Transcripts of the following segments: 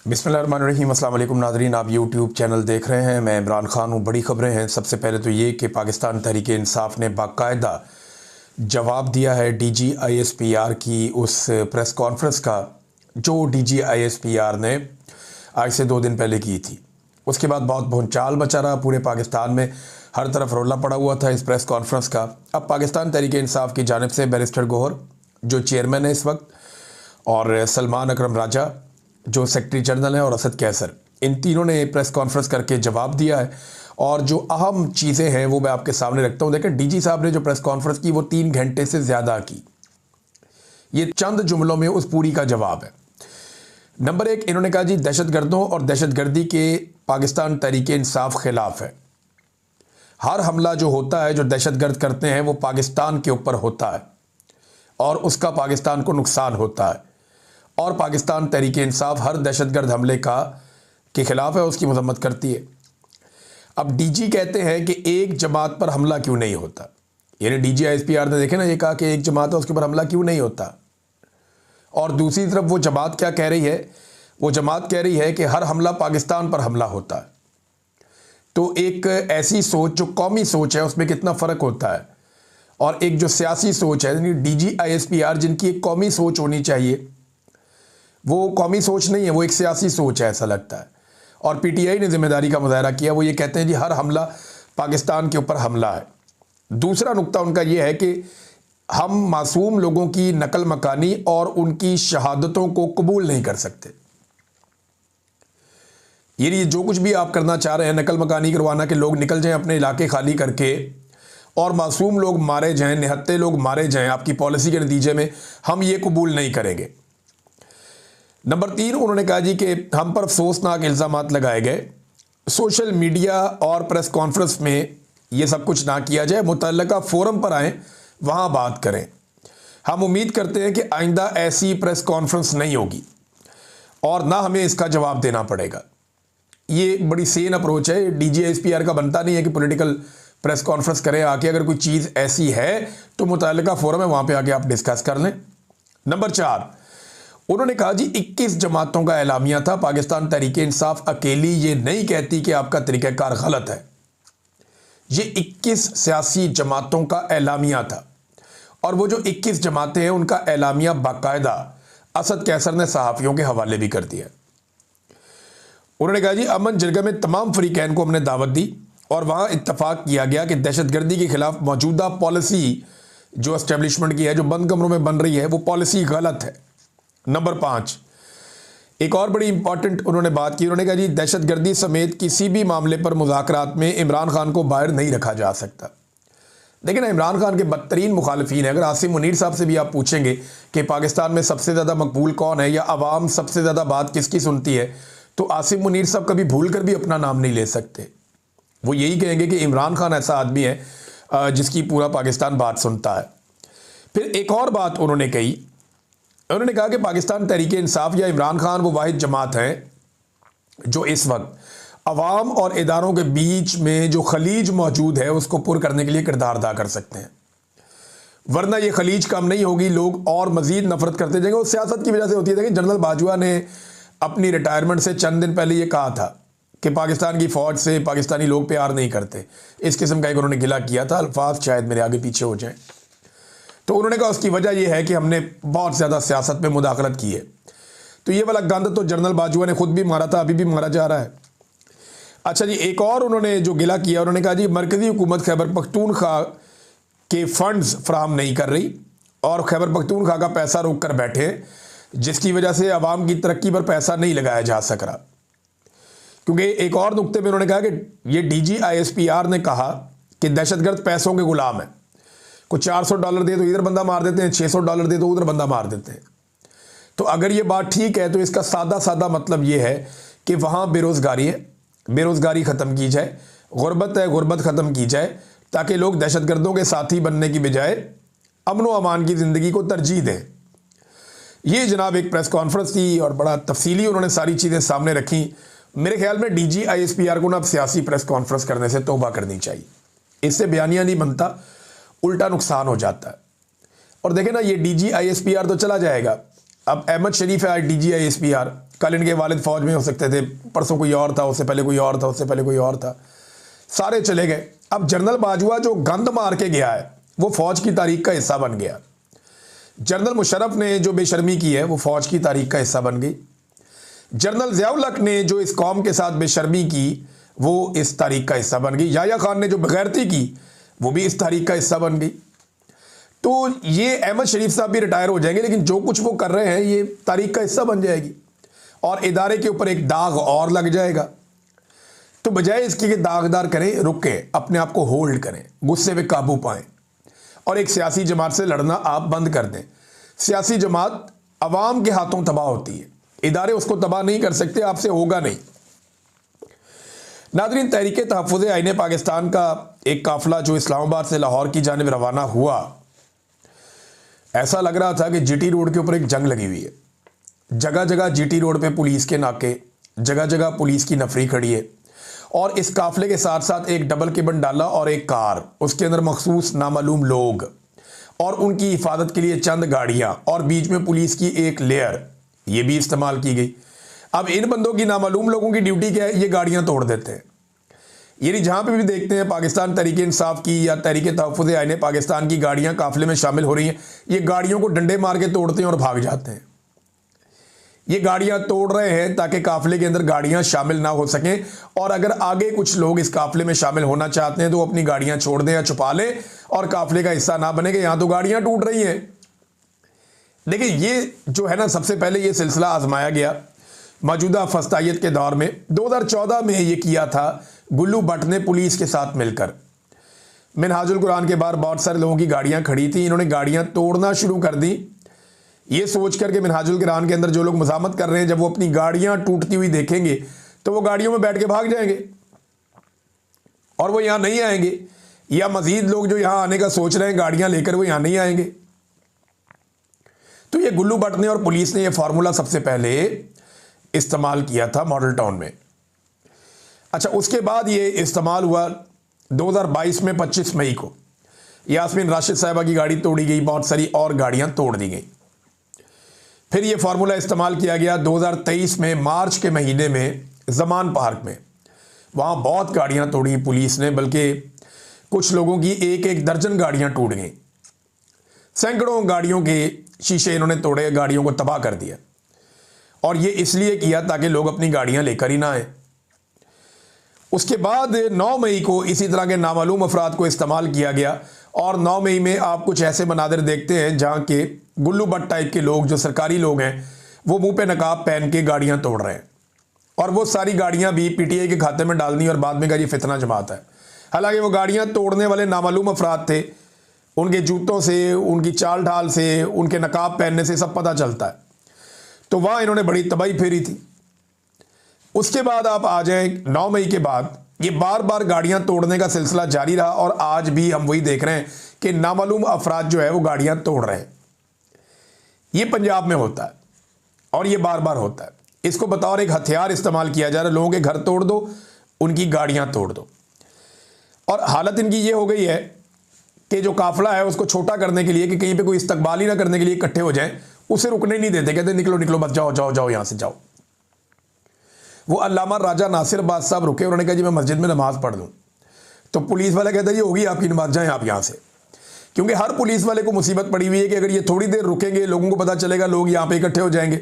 बिस्मिल्लाहिर्रहमानिर्रहीम। अस्सलाम वालेकुम नाज़रीन, आप यूट्यूब चैनल देख रहे हैं। मैं इमरान खान हूँ। बड़ी ख़बरें हैं। सबसे पहले तो ये कि पाकिस्तान तहरीक इंसाफ ने बाकायदा जवाब दिया है DGISPR की उस प्रेस कॉन्फ्रेंस का जो DGISPR ने आज से 2 दिन पहले की थी। उसके बाद बहुत भूचाल मचा रहा पूरे पाकिस्तान में, हर तरफ रोला पड़ा हुआ था इस प्रेस कॉन्फ्रेंस का। अब पाकिस्तान तहरीक इंसाफ की जानिब से बैरिस्टर गौहर जो चेयरमैन है इस वक्त, और सलमान अकरम राजा जो सेक्रेटरी जनरल है, और असद कैसर, इन तीनों ने प्रेस कॉन्फ्रेंस करके जवाब दिया है। और जो अहम चीज़ें हैं वो मैं आपके सामने रखता हूँ। देखें, DG साहब ने जो प्रेस कॉन्फ्रेंस की वो 3 घंटे से ज़्यादा की। ये चंद जुमलों में उस पूरी का जवाब है। नंबर 1, इन्होंने कहा जी दहशतगर्दों और दहशतगर्दी के पाकिस्तान तहरीक इंसाफ खिलाफ है। हर हमला जो होता है, जो दहशतगर्द करते हैं, वो पाकिस्तान के ऊपर होता है और उसका पाकिस्तान को नुकसान होता है। और पाकिस्तान तहरीक इंसाफ हर दहशतगर्द हमले के ख़िलाफ़ है, उसकी मजम्मत करती है। अब DG कहते हैं कि एक जमात पर हमला क्यों नहीं होता, यानी DGISPR ने देखे ना, ये कहा कि एक जमात है उसके ऊपर हमला क्यों नहीं होता। और दूसरी तरफ वो जमात क्या कह रही है, वो जमात कह रही है कि हर हमला पाकिस्तान पर हमला होता है। तो एक ऐसी सोच जो कौमी सोच है उसमें कितना फ़र्क होता है, और एक जो सियासी सोच है, यानी DGISPR जिनकी एक कौमी सोच होनी चाहिए, वो कौमी सोच नहीं है, वो एक सियासी सोच है ऐसा लगता है। और PTI ने जिम्मेदारी का मुजाहरा किया। वो ये कहते हैं जी हर हमला पाकिस्तान के ऊपर हमला है। दूसरा नुक्ता उनका ये है कि हम मासूम लोगों की नकल मकानी और उनकी शहादतों को कबूल नहीं कर सकते। ये जो कुछ भी आप करना चाह रहे हैं, नकल मकानी करवाना कि लोग निकल जाएं अपने इलाके खाली करके और मासूम लोग मारे जाएं, निहत्ते लोग मारे जाएं आपकी पॉलिसी के नतीजे में, हम ये कबूल नहीं करेंगे। नंबर 3, उन्होंने कहा जी कि हम पर अफसोसनाक इल्ज़ामात लगाए गए। सोशल मीडिया और प्रेस कॉन्फ्रेंस में ये सब कुछ ना किया जाए, मुतल्लका फोरम पर आएँ, वहाँ बात करें। हम उम्मीद करते हैं कि आइंदा ऐसी प्रेस कॉन्फ्रेंस नहीं होगी और ना हमें इसका जवाब देना पड़ेगा। ये बड़ी सेन अप्रोच है। DGISPR का बनता नहीं है कि पॉलिटिकल प्रेस कॉन्फ्रेंस करें आके। अगर कोई चीज़ ऐसी है तो मुतल्लका फोरम है, वहाँ पे आके आप डिस्कस कर लें। नंबर 4, उन्होंने कहा जी 21 जमातों का एलामिया था। पाकिस्तान तहरीक इंसाफ अकेली ये नहीं कहती कि आपका तरीक़ाकार गलत है। ये 21 सियासी जमातों का एलामिया था, और वो जो 21 जमातें हैं उनका एलामिया बाकायदा असद कैसर ने सहाफ़ियों के हवाले भी कर दिया। उन्होंने कहा जी अमन जरगा में तमाम फ़रीक़ैन को हमने दावत दी और वहाँ इत्तफ़ाक़ किया गया कि दहशतगर्दी के ख़िलाफ़ मौजूदा पॉलिसी जो एस्टेब्लिशमेंट की है, जो बंद कमरों में बन रही है, वो पॉलिसी गलत है। नंबर 5, एक और बड़ी इंपॉर्टेंट उन्होंने बात की। उन्होंने कहा जी दहशतगर्दी समेत किसी भी मामले पर मुज़ाकरात में इमरान खान को बाहर नहीं रखा जा सकता। देखिए ना, इमरान खान के बदतरीन मुखालिफिन है। अगर आसिम मुनीर साहब से भी आप पूछेंगे कि पाकिस्तान में सबसे ज़्यादा मकबूल कौन है या आवाम सबसे ज़्यादा बात किसकी सुनती है, तो आसिम मुनीर साहब कभी भूल कर भी अपना नाम नहीं ले सकते। वो यही कहेंगे कि इमरान खान ऐसा आदमी है जिसकी पूरा पाकिस्तान बात सुनता है। फिर एक और बात उन्होंने कही, उन्होंने कहा कि पाकिस्तान तहरीक इंसाफ या इमरान खान वो वाहिद जमात है जो इस वक्त अवाम और इदारों के बीच में जो खलीज मौजूद है उसको पुर करने के लिए किरदार अदा कर सकते हैं। वरना ये खलीज कम नहीं होगी, लोग और मजीद नफरत करते जाएंगे। वो सियासत की वजह से होती है। देखिए, जनरल बाजवा ने अपनी रिटायरमेंट से चंद दिन पहले ये कहा था कि पाकिस्तान की फ़ौज से पाकिस्तानी लोग प्यार नहीं करते। इस किस्म का एक उन्होंने गिला किया था। अल्फाज शायद मेरे आगे पीछे हो जाएं। तो उन्होंने कहा उसकी वजह यह है कि हमने बहुत ज़्यादा सियासत में मुदाखलत की है। तो ये वाला गंद तो जनरल बाजवा ने खुद भी मारा था, अभी भी मारा जा रहा है। अच्छा जी, एक और उन्होंने जो गिला किया, उन्होंने कहा जी मरकज़ी हुकूमत खैबर पख्तूनख्वा के फंड्स फ्राहम नहीं कर रही और खैबर पख्तूनख्वा का पैसा रोक कर बैठे, जिसकी वजह से आवाम की तरक्की पर पैसा नहीं लगाया जा सक रहा। क्योंकि एक और नुक्ते में उन्होंने कहा कि ये DGISPR ने कहा कि दहशतगर्द पैसों के गुलाम है। कुछ $400 दे तो इधर बंदा मार देते हैं, $600 दे तो उधर बंदा मार देते हैं। तो अगर ये बात ठीक है तो इसका सादा सादा मतलब ये है कि वहाँ बेरोज़गारी है, बेरोज़गारी ख़त्म की जाए, गुर्बत है, गुर्बत ख़त्म की जाए, ताकि लोग दहशतगर्दों के साथी बनने की बजाय अमन व अमान की ज़िंदगी को तरजीह दें। ये जनाब एक प्रेस कॉन्फ्रेंस थी और बड़ा तफसीली उन्होंने सारी चीज़ें सामने रखी। मेरे ख्याल में DGISPR को ना अब सियासी प्रेस कॉन्फ्रेंस करने से तौबा करनी चाहिए। इससे बयानिया नहीं बनता, उल्टा नुकसान हो जाता है। और देखें ना, ये DGISPR तो चला जाएगा, अब अहमद शरीफ है ITG ISPR, कल इनके वालिद फौज में हो सकते थे, परसों कोई और था, उससे पहले कोई और था, उससे पहले कोई और था, सारे चले गए। अब जनरल बाजवा जो गंद मार के गया है वो फौज की तारीख का हिस्सा बन गया। जनरल मुशर्रफ ने जो बेशर्मी की है वो फौज की तारीख का हिस्सा बन गई। जनरल ज़ियाउल हक ने जो इस कौम के साथ बेशर्मी की वो इस तारीख का हिस्सा बन गई। याह्या खान ने जो बेगैरती की वो भी इस तारीख का हिस्सा बन गई। तो ये अहमद शरीफ साहब भी रिटायर हो जाएंगे, लेकिन जो कुछ वो कर रहे हैं ये तारीख का हिस्सा बन जाएगी और इदारे के ऊपर एक दाग और लग जाएगा। तो बजाय इसके कि दागदार करें, रुकें, अपने आप को होल्ड करें, गुस्से पे काबू पाएं और एक सियासी जमात से लड़ना आप बंद कर दें। सियासी जमात अवाम के हाथों तबाह होती है, इदारे उसको तबाह नहीं कर सकते, आपसे होगा नहीं। नाज़रीन, तहरीक तहफ़्फ़ुज़ आईन पाकिस्तान का एक काफिला जो इस्लामाबाद से लाहौर की जानिब रवाना हुआ, ऐसा लग रहा था कि GT रोड के ऊपर एक जंग लगी हुई है। जगह जगह GT रोड पे पुलिस के नाके, जगह जगह पुलिस की नफरी खड़ी है और इस काफिले के साथ साथ एक डबल केबन डाला और एक कार, उसके अंदर मखसूस नामालूम लोग और उनकी हिफाजत के लिए चंद गाड़ियां और बीच में पुलिस की एक लेयर, ये भी इस्तेमाल की गई। अब इन बंदों की, नामालूम लोगों की ड्यूटी क्या है? ये गाड़ियां तोड़ देते हैं। यानी जहां पे भी देखते हैं पाकिस्तान तहरीक इंसाफ की या तहरीक तहफ़्फ़ुज़ आईन पाकिस्तान की गाड़ियां काफिले में शामिल हो रही हैं, ये गाड़ियों को डंडे मार के तोड़ते हैं और भाग जाते हैं। ये गाड़ियां तोड़ रहे हैं ताकि काफिले के अंदर गाड़ियां शामिल ना हो सकें, और अगर आगे कुछ लोग इस काफिले में शामिल होना चाहते हैं तो अपनी गाड़ियां छोड़ दें या छुपा लें और काफिले का हिस्सा ना बने कि यहां तो गाड़ियां टूट रही हैं। देखिए, ये जो है ना, सबसे पहले ये सिलसिला आजमाया गया मौजूदा फस्तायत के दौर में। 2014 में ये किया था गुल्लू भट्ट ने पुलिस के साथ मिलकर। मिनहाजुल कुरान के बाहर बहुत सारे लोगों की गाड़ियां खड़ी थी, इन्होंने गाड़ियां तोड़ना शुरू कर दी, ये सोच कर के मिनहाजुल कुरान के अंदर जो लोग मज़ामत कर रहे हैं जब वो अपनी गाड़ियां टूटती हुई देखेंगे तो वो गाड़ियों में बैठ के भाग जाएंगे और वो यहां नहीं आएंगे, या मजीद लोग जो यहां आने का सोच रहे हैं गाड़ियां लेकर वो यहां नहीं आएंगे। तो ये गुल्लू भट्ट ने और पुलिस ने ये फार्मूला सबसे पहले इस्तेमाल किया था मॉडल टाउन में। अच्छा, उसके बाद ये इस्तेमाल हुआ 2022 में 25 मई को यास्मीन राशिद साहिबा की गाड़ी तोड़ी गई, बहुत सारी और गाड़ियां तोड़ दी गई। फिर ये फार्मूला इस्तेमाल किया गया 2023 में मार्च के महीने में जमान पार्क में, वहाँ बहुत गाड़ियाँ तोड़ी पुलिस ने, बल्कि कुछ लोगों की एक एक दर्जन गाड़ियाँ टूट गईं। सैकड़ों गाड़ियों के शीशे इन्होंने तोड़े, गाड़ियों को तबाह कर दिया, और ये इसलिए किया ताकि लोग अपनी गाड़ियाँ लेकर ही ना आए। उसके बाद 9 मई को इसी तरह के नामालूम अफराद को इस्तेमाल किया गया, और 9 मई में आप कुछ ऐसे मनादिर देखते हैं जहाँ के गुल्लू भट्ट टाइप के लोग, जो सरकारी लोग हैं, वो मुंह पे नकाब पहन के गाड़ियाँ तोड़ रहे हैं, और वो सारी गाड़ियाँ भी PTI के खाते में डाल दी और बाद में कहा ये फितना जमात है। हालांकि वो गाड़ियाँ तोड़ने वाले नामालूम अफराद थे, उनके जूतों से, उनकी चाल ढाल से, उनके नकाब पहनने से सब पता चलता है। तो वहाँ इन्होंने बड़ी तबाही फेरी थी। उसके बाद आप आ जाए 9 मई के बाद ये बार बार गाड़ियां तोड़ने का सिलसिला जारी रहा, और आज भी हम वही देख रहे हैं कि नामालूम अफराद जो है वो गाड़ियां तोड़ रहे हैं। ये पंजाब में होता है और ये बार बार होता है। इसको बतौर एक हथियार इस्तेमाल किया जा रहा है, लोगों के घर तोड़ दो, उनकी गाड़ियां तोड़ दो। और हालत इनकी ये हो गई है कि जो काफिला है उसको छोटा करने के लिए, कि कहीं पे कोई इस्तकबाल ही ना करने के लिए इकट्ठे हो जाए, उसे रुकने नहीं देते, कहते निकलो निकलो, बस जाओ जाओ जाओ, यहां से जाओ। वो अल्लामा राजा नासिर अब्बास साहब रुके, उन्होंने कहा जी मैं मस्जिद में नमाज पढ़ लूँ, तो पुलिस वाला कहता है ये होगी आपकी नमाज, जाएं आप यहाँ से। क्योंकि हर पुलिस वाले को मुसीबत पड़ी हुई है कि अगर ये थोड़ी देर रुकेंगे, लोगों को पता चलेगा, लोग यहाँ पे इकट्ठे हो जाएंगे,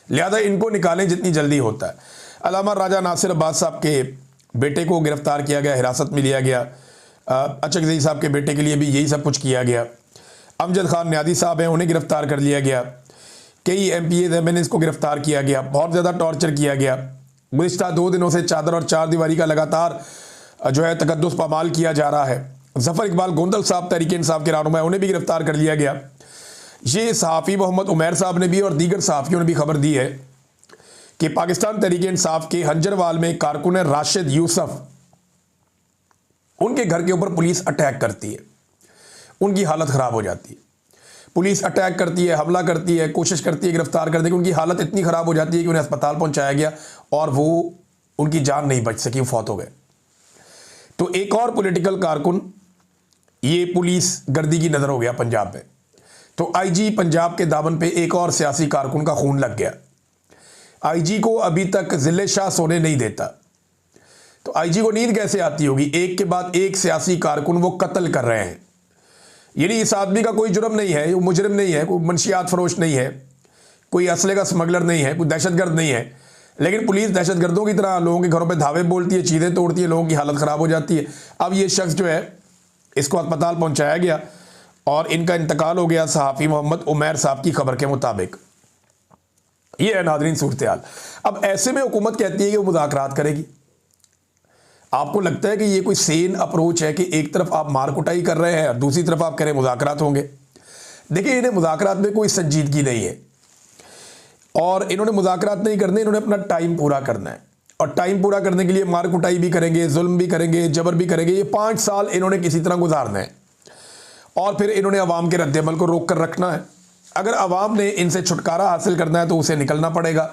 लिहाजा इनको निकालें जितनी जल्दी होता है। अल्लामा राजा नासिर अब्बास साहब के बेटे को गिरफ्तार किया गया, हिरासत में लिया गया। अचकज़ई साहब के बेटे के लिए भी यही सब कुछ किया गया। अमजद खान न्यादी साहब हैं, उन्हें गिरफ्तार कर लिया गया। कई MPAs MNAs को गिरफ्तार किया गया, बहुत ज़्यादा टॉर्चर किया गया। गुज़िश्ता 2 दिनों से चादर और चार दीवारी का लगातार जो है तकद्दुस पामाल किया जा रहा है। ज़फ़र इकबाल गोंदल साहब तहरीक इंसाफ के रहनुमा, उन्हें भी गिरफ्तार कर लिया गया। ये सहाफ़ी मोहम्मद उमैर साहब ने भी और दीगर सहाफ़ियों ने भी खबर दी है कि पाकिस्तान तहरीक इंसाफ के हंजरवाल में कारकुन राशिद यूसुफ, उनके घर के ऊपर पुलिस अटैक करती है, उनकी हालत ख़राब हो जाती है। पुलिस अटैक करती है, हमला करती है, कोशिश करती है गिरफ्तार करने की, उनकी हालत इतनी ख़राब हो जाती है कि उन्हें अस्पताल पहुंचाया गया और वो उनकी जान नहीं बच सकी, फौत हो गए। तो एक और पॉलिटिकल कारकुन ये पुलिस गर्दी की नज़र हो गया पंजाब में। तो आईजी पंजाब के दामन पे एक और सियासी कारकुन का खून लग गया। आईजी को अभी तक जिले शाह सोने नहीं देता। तो आईजी को नींद कैसे आती होगी? एक के बाद एक सियासी कारकुन वो कत्ल कर रहे हैं। यानी इस आदमी का कोई जुर्म नहीं है, वो मुजरिम नहीं है, कोई मंशियात फरोश नहीं है, कोई असले का स्मगलर नहीं है, कोई दहशतगर्द नहीं है, लेकिन पुलिस दहशतगर्दों की तरह लोगों के घरों पे धावे बोलती है, चीज़ें तोड़ती है, लोगों की हालत ख़राब हो जाती है। अब ये शख्स जो है इसको अस्पताल पहुंचाया गया और इनका इंतकाल हो गया सहाफ़ी मोहम्मद उमैर साहब की खबर के मुताबिक। ये है नाज़रीन सूरत हाल। अब ऐसे में हुकूमत कहती है कि वो मुज़ाकरात करेगी। आपको लगता है कि ये कोई सेन अप्रोच है कि एक तरफ आप मार कुटाई कर रहे हैं और दूसरी तरफ आप कह रहे हैं मुज़ाकरात होंगे? देखिए, इन्हें मुज़ाकरात में कोई संजीदगी नहीं है और इन्होंने मुज़ाकरात नहीं करने, इन्होंने अपना टाइम पूरा करना है और टाइम पूरा करने के लिए मार कुटाई भी करेंगे, जुल्म भी करेंगे, जबर भी करेंगे। ये 5 साल इन्होंने किसी तरह गुजारना है और फिर इन्होंने अवाम के रद्दअमल को रोक कर रखना है। अगर अवाम ने इनसे छुटकारा हासिल करना है तो उसे निकलना पड़ेगा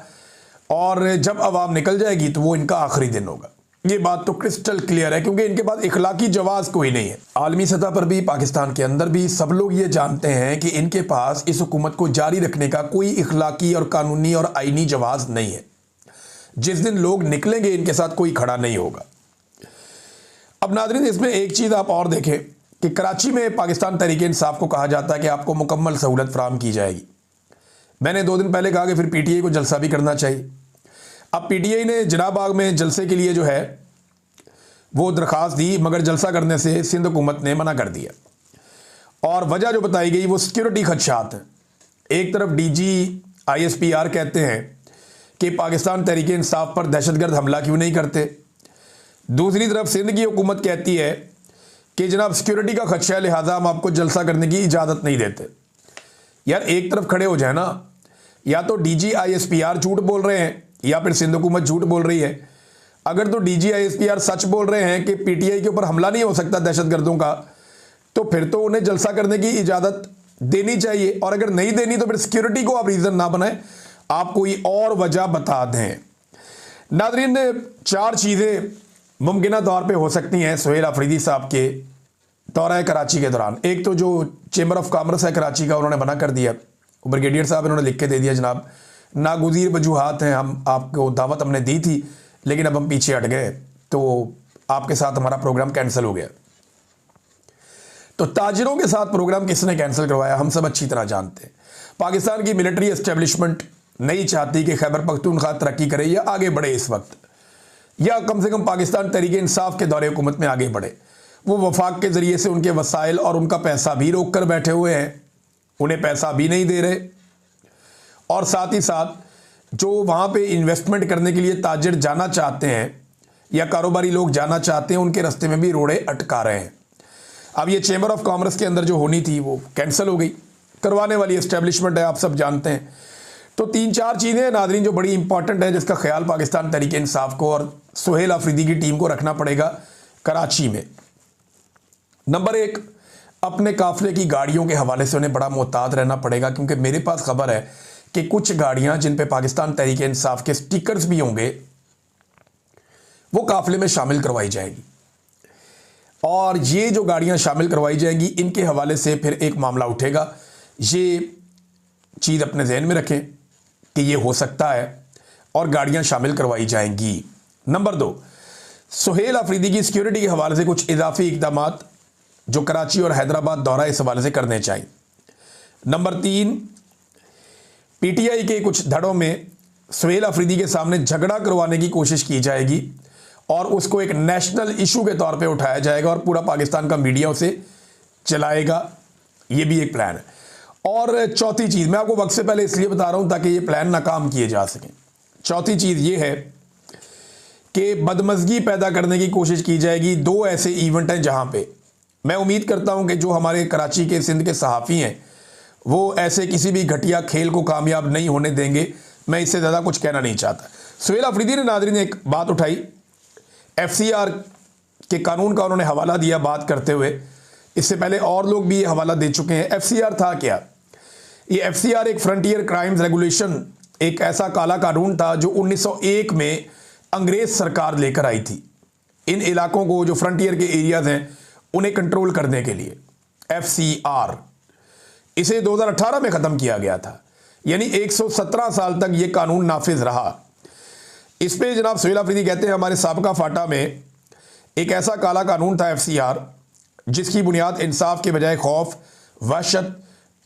और जब अवाम निकल जाएगी तो वो इनका आखिरी दिन होगा। ये बात तो क्रिस्टल क्लियर है क्योंकि इनके पास इखलाकी जवाब कोई नहीं है। आलमी सतह पर भी, पाकिस्तान के अंदर भी सब लोग ये जानते हैं कि इनके पास इस हुकूमत को जारी रखने का कोई इखलाकी और कानूनी और आईनी जवाब नहीं है। जिस दिन लोग निकलेंगे इनके साथ कोई खड़ा नहीं होगा। अब नाज़रीन, इसमें एक चीज़ आप और देखें कि कराची में पाकिस्तान तहरीक इंसाफ को कहा जाता है कि आपको मुकम्मल सहूलत फराहम की जाएगी। मैंने 2 दिन पहले कहा कि फिर पीटीआई को जलसा भी करना चाहिए। अब पीटीआई ने जिना बाग में जलसे के लिए जो है वो दरख्वास्त दी, मगर जलसा करने से सिंध हुकूमत ने मना कर दिया और वजह जो बताई गई वो सिक्योरिटी खदशात हैं। एक तरफ डीजी ISPR कहते हैं कि पाकिस्तान तहरीक इंसाफ पर दहशतगर्द हमला क्यों नहीं करते, दूसरी तरफ सिंध की हुकूमत कहती है कि जनाब सिक्योरिटी का खदशा है लिहाजा हम आपको जलसा करने की इजाज़त नहीं देते। यार एक तरफ खड़े हो जाए ना, या तो डीजी ISPR झूठ बोल रहे हैं या फिर सिंध हुकूमत झूठ बोल रही है। अगर तो डीजी ISPR सच बोल रहे हैं कि पीटीआई के ऊपर हमला नहीं हो सकता दहशतगर्दों का, तो फिर तो उन्हें जलसा करने की इजाज़त देनी चाहिए और अगर नहीं देनी तो फिर सिक्योरिटी को आप रीज़न ना बनाएं, आप कोई और वजह बता दें। नाज़रीन, 4 चीज़ें मुमकिन तौर पे हो सकती हैं सुहेल अफरीदी साहब के दौरा कराची के दौरान। एक तो जो चेंबर ऑफ कॉमर्स है कराची का, उन्होंने मना कर दिया। ब्रिगेडियर साहब इन्होंने लिख के दे दिया, जनाब नागुज़ीर वजूहात हैं, हम आपको दावत हमने दी थी लेकिन अब हम पीछे हट गए तो आपके साथ हमारा प्रोग्राम कैंसिल हो गया। तो ताजिरों के साथ प्रोग्राम किसने कैंसिल करवाया हम सब अच्छी तरह जानते हैं। पाकिस्तान की मिलिट्री एस्टेब्लिशमेंट नहीं चाहती कि खैबर पख्तूनख्वा तरक्की करे या आगे बढ़े इस वक्त, या कम से कम पाकिस्तान तहरीक इंसाफ के दौरे हुकूमत में आगे बढ़े। वो वफाक के ज़रिए से उनके वसाइल और उनका पैसा भी रोक कर बैठे हुए हैं, उन्हें पैसा भी नहीं दे रहे और साथ ही साथ जो वहाँ पे इन्वेस्टमेंट करने के लिए ताजिर जाना चाहते हैं या कारोबारी लोग जाना चाहते हैं उनके रास्ते में भी रोड़े अटका रहे हैं। अब ये चेंबर ऑफ कॉमर्स के अंदर जो होनी थी वो कैंसिल हो गई, करवाने वाली एस्टेब्लिशमेंट है, आप सब जानते हैं। तो 3-4 चीज़ें नाज़रीन जो बड़ी इंपॉर्टेंट है जिसका ख्याल पाकिस्तान तहरीक इंसाफ को और सुहेल अफरीदी की टीम को रखना पड़ेगा कराची में। नंबर 1, अपने काफिले की गाड़ियों के हवाले से उन्हें बड़ा मोहतात रहना पड़ेगा क्योंकि मेरे पास खबर है कि कुछ गाड़ियां जिन पे पाकिस्तान तहरीक इंसाफ के स्टिकर्स भी होंगे वो काफिले में शामिल करवाई जाएगी और ये जो गाड़ियां शामिल करवाई जाएंगी इनके हवाले से फिर एक मामला उठेगा। ये चीज़ अपने जहन में रखें कि ये हो सकता है और गाड़ियां शामिल करवाई जाएंगी। नंबर 2, सुहेल अफरीदी की सिक्योरिटी के हवाले से कुछ इजाफी इकदाम जो कराची और हैदराबाद दौरा इस हवाले से करने चाहिए। नंबर 3, पीटीआई के कुछ धड़ों में सुहेल अफरीदी के सामने झगड़ा करवाने की कोशिश की जाएगी और उसको एक नेशनल इशू के तौर पे उठाया जाएगा और पूरा पाकिस्तान का मीडिया उसे चलाएगा। ये भी एक प्लान है। और चौथी चीज़ मैं आपको वक्त से पहले इसलिए बता रहा हूँ ताकि ये प्लान नाकाम किए जा सकें। चौथी चीज़ ये है कि बदमज़गी पैदा करने की कोशिश की जाएगी। 2 ऐसे इवेंट हैं जहाँ पे मैं उम्मीद करता हूँ कि जो हमारे कराची के सिंध के सहाफ़ी हैं वो ऐसे किसी भी घटिया खेल को कामयाब नहीं होने देंगे। मैं इससे ज़्यादा कुछ कहना नहीं चाहता। सुहेल अफरीदी ने नाज़रीन एक बात उठाई, FCR के कानून का उन्होंने हवाला दिया बात करते हुए। इससे पहले और लोग भी ये हवाला दे चुके हैं। FCR था क्या? ये FCR एक फ्रंटियर क्राइम्स रेगुलेशन, एक ऐसा काला कानून था जो 1901 में अंग्रेज़ सरकार लेकर आई थी इन इलाकों को जो फ्रंटियर के एरियाज़ हैं उन्हें कंट्रोल करने के लिए। FCR इसे 2018 में ख़त्म किया गया था, यानी 117 साल तक ये कानून नाफिज रहा। इस पे जनाब सुहेल अफरीदी कहते हैं हमारे साबका फाटा में एक ऐसा काला कानून था FCR, जिसकी बुनियाद इंसाफ के बजाय खौफ, वहशत,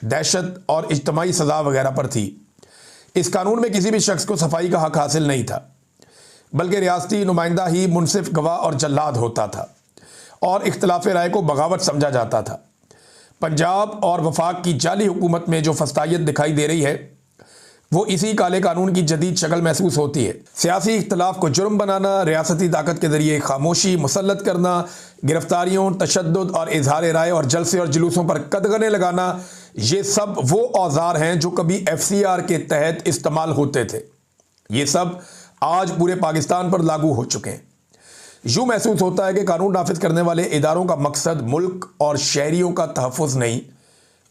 दहशत और इज्तमाही सज़ा वगैरह पर थी। इस कानून में किसी भी शख्स को सफाई का हक हासिल नहीं था, बल्कि रियासती नुमाइंदा ही मुनसिफ, गवाह और जल्लाद होता था और इख्तिलाफ राय को बगावत समझा जाता था। पंजाब और वफाक की जाली हुकूमत में जो फस्तायत दिखाई दे रही है वो इसी काले कानून की जदीद शक्ल महसूस होती है। सियासी इख्तिलाफ को जुर्म बनाना, रियासती ताकत के जरिए खामोशी मुसल्लत करना, गिरफ्तारियों, तशद्दुद और इजहार राय और जलसे और जुलूसों पर कदगने लगाना, ये सब वो औजार हैं जो कभी FCR के तहत इस्तेमाल होते थे। ये सब आज पूरे पाकिस्तान पर लागू हो चुके हैं। यूँ महसूस होता है कि कानून नाफिज करने वाले इदारों का मकसद मुल्क और शहरियों का तहफ़्फ़ुज़ नहीं,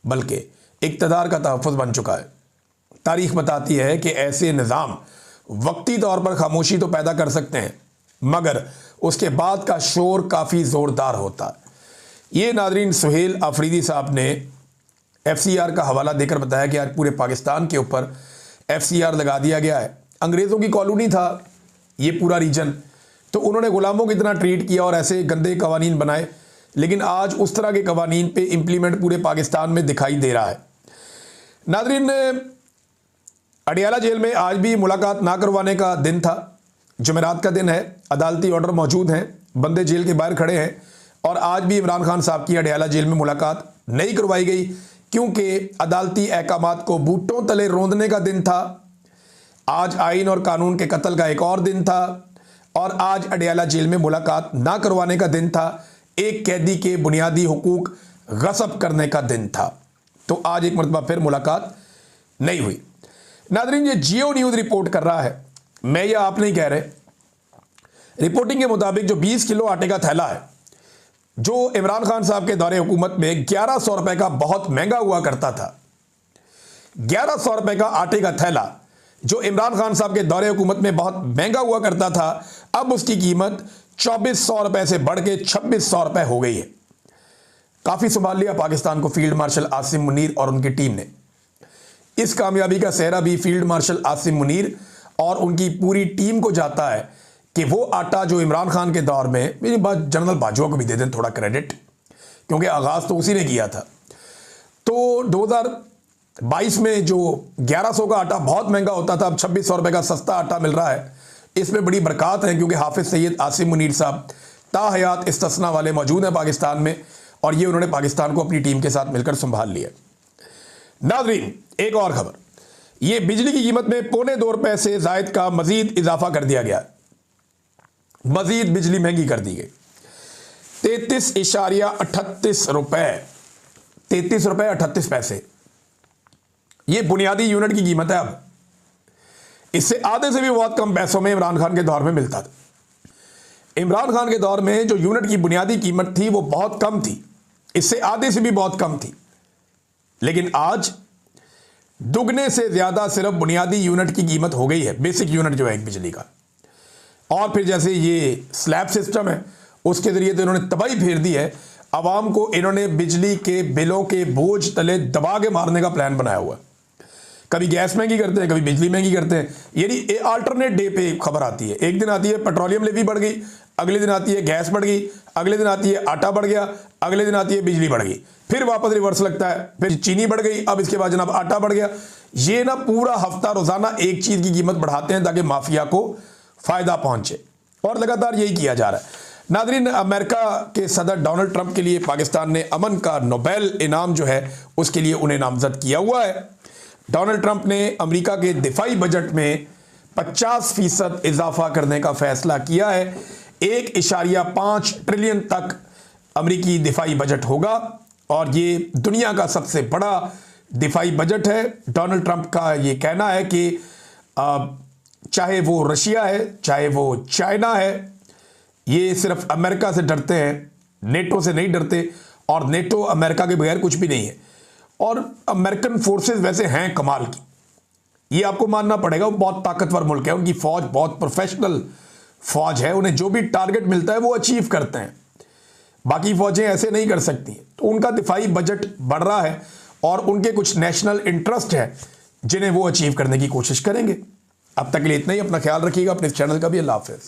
बल्कि इक़्तिदार का तहफ़्फ़ुज़ बन चुका है। तारीख बताती है कि ऐसे निज़ाम वक्ती तौर पर खामोशी तो पैदा कर सकते हैं, मगर उसके बाद का शोर काफ़ी ज़ोरदार होता है। ये नाज़रीन सुहेल अफरीदी साहब ने FCR का हवाला देकर बताया कि आज पूरे पाकिस्तान के ऊपर FCR लगा दिया गया है। अंग्रेज़ों की कॉलोनी था ये पूरा रीजन, तो उन्होंने गुलामों की तरह ट्रीट किया और ऐसे गंदे कवानीन बनाए, लेकिन आज उस तरह के कवानीन पे इम्प्लीमेंट पूरे पाकिस्तान में दिखाई दे रहा है। नाज़रीन, अडियाला जेल में आज भी मुलाकात ना करवाने का दिन था। जुमेरात का दिन है, अदालती ऑर्डर मौजूद हैं, बंदे जेल के बाहर खड़े हैं और आज भी इमरान खान साहब की अडियाला जेल में मुलाकात नहीं करवाई गई, क्योंकि अदालती अहकामात को बूटों तले रोंदने का दिन था। आज आइन और कानून के कत्ल का एक और दिन था और आज अडियाला जेल में मुलाकात ना करवाने का दिन था। एक कैदी के बुनियादी हुकूक गसब करने का दिन था, तो आज एक मरतबा फिर मुलाकात नहीं हुई। नाज़रीन, ये जियो न्यूज़ रिपोर्ट कर रहा है, मैं ये आप नहीं कह रहे। रिपोर्टिंग के मुताबिक जो 20 किलो आटे का थैला है, जो इमरान खान साहब के दौरे हुकूमत में 1100 रुपए का बहुत महंगा हुआ करता था, 1100 रुपए का आटे का थैला जो इमरान खान साहब के दौरे हुकूमत में बहुत महंगा हुआ करता था, अब उसकी कीमत 2400 रुपए से बढ़ के 2600 रुपए हो गई है। काफ़ी संभाल लिया पाकिस्तान को फील्ड मार्शल आसिम मुनीर और उनकी टीम ने। इस कामयाबी का सेहरा भी फील्ड मार्शल आसिम मुनीर और उनकी पूरी टीम को जाता है कि वो आटा जो इमरान खान के दौर में, मेरी बात जनरल बाजवा को भी दे दें थोड़ा क्रेडिट, क्योंकि आगाज़ तो उसी ने किया था। तो 2022 में जो 1100 का आटा बहुत महंगा होता था, अब 2600 रुपये का सस्ता आटा मिल रहा है। इसमें बड़ी बरकत है, क्योंकि हाफिज़ सैयद आसिम मुनीर साहब ताहयात इस्तिस्ना वाले मौजूद हैं पाकिस्तान में, और ये उन्होंने पाकिस्तान को अपनी टीम के साथ मिलकर संभाल लिया। नाज़रीन, एक और खबर, ये बिजली की कीमत में ₹2.25 से ज़ायद का मजीद इजाफा कर दिया गया, मजीद बिजली महंगी कर दी गई। 33.38 रुपए, 33 रुपए 38 पैसे, ये बुनियादी यूनिट की कीमत है। अब इससे आधे से भी बहुत कम पैसों में इमरान खान के दौर में मिलता था। इमरान खान के दौर में जो यूनिट की बुनियादी कीमत थी वो बहुत कम थी, इससे आधे से भी बहुत कम थी, लेकिन आज दुगने से ज्यादा सिर्फ बुनियादी यूनिट की कीमत हो गई है, बेसिक यूनिट जो है एक बिजली का। और फिर जैसे ये स्लैब सिस्टम है, उसके जरिए तो इन्होंने तबाही फेर दी है। आवाम को इन्होंने बिजली के बिलों के बोझ तले दबा के मारने का प्लान बनाया हुआ है। कभी गैस महंगी करते हैं, कभी बिजली महंगी करते हैं, यानी अल्टरनेट डे पे खबर आती है। एक दिन आती है पेट्रोलियम लेवी बढ़ गई, अगले दिन आती है गैस बढ़ गई, अगले दिन आती है आटा बढ़ गया, अगले दिन आती है बिजली बढ़ गई, फिर वापस रिवर्स लगता है, फिर चीनी बढ़ गई, अब इसके बाद जनाब आटा बढ़ गया। ये ना पूरा हफ्ता रोजाना एक चीज की कीमत बढ़ाते हैं ताकि माफिया को फायदा पहुंचे, और लगातार यही किया जा रहा है। नाज़रीन, अमेरिका के सदर डोनाल्ड ट्रंप के लिए पाकिस्तान ने अमन का नोबेल इनाम जो है उसके लिए उन्हें नामजद किया हुआ है। डोनाल्ड ट्रंप ने अमेरिका के दिफाई बजट में 50% इजाफा करने का फैसला किया है। 1.5 ट्रिलियन तक अमेरिकी दिफाई बजट होगा और ये दुनिया का सबसे बड़ा दिफाई बजट है। डोनाल्ड ट्रंप का ये कहना है कि चाहे वो रशिया है, चाहे वो चाइना है, ये सिर्फ अमेरिका से डरते हैं, नेटो से नहीं डरते, और नेटो अमेरिका के बगैर कुछ भी नहीं है। और अमेरिकन फोर्सेस वैसे हैं कमाल की, ये आपको मानना पड़ेगा। वो बहुत ताकतवर मुल्क है, उनकी फौज बहुत प्रोफेशनल फौज है, उन्हें जो भी टारगेट मिलता है वो अचीव करते हैं, बाकी फौजें ऐसे नहीं कर सकती। तो उनका दिफाई बजट बढ़ रहा है और उनके कुछ नेशनल इंटरेस्ट है जिन्हें वो अचीव करने की कोशिश करेंगे। अब तक के लिए इतना ही। अपना ख्याल रखिएगा, अपने चैनल का भी। अल्लाह हाफिज़।